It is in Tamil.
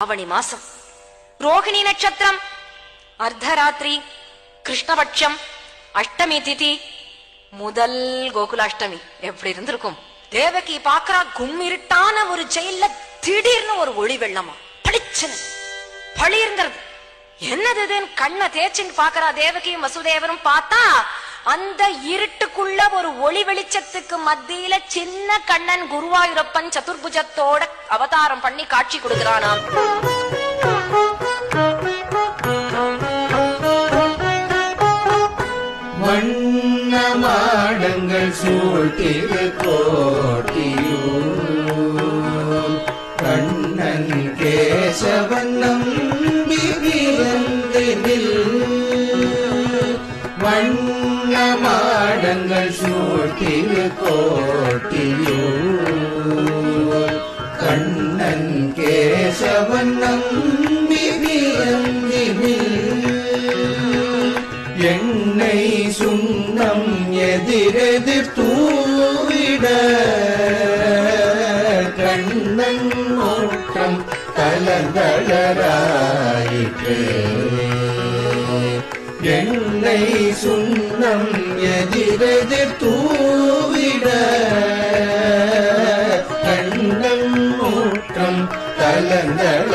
ஆவணி மாசம் ரோகிணி நட்சத்திரம், அர்த்தராத்திரி, கிருஷ்ணபட்சம், அஷ்டமி திதி, முதல் கோகுலாஷ்டமி. எப்படி இருந்திருக்கும்? தேவகி பாக்குறா, கும்மிருட்டான ஒரு ஜெயில திடீர்னு ஒரு ஒளி வெள்ளமா பளிச்சுன்னு பளிர்ங்கிறது. என்னது கண்ணை தேய்ச்சின்னு பாக்குறா தேவகியும் வசுதேவரும். பார்த்தா அந்த இருட்டுக்குள்ள ஒரு ஒளி வெளிச்சத்துக்கு மத்தியில சின்ன கண்ணன் குருவாயூரப்பன் சதுர்புஜத்தோட அவதாரம் பண்ணி காட்சி கொடுக்கிறானாம். வண்ணமாடங்கள் சூழ்த்திரு கோட்டியூர் கண்ணன் கேசவன் நம்பி பிறந்தினில். வண்ணமாடங்கள் சூழ்த்திரு கோட்டியூர் கண்ணன் கேசவன் நம்பி பிறந்தினில். எண்ணெய் சுண்ணம் எதிரெதிர் தூவிட கண்ணன் ஓட்டம் கலந்தளராயிற்று. எண்ணெய் சுண்ணம் எதிரெதிர் தூவிட கண்ணன் ஓட்டம் கலந்தள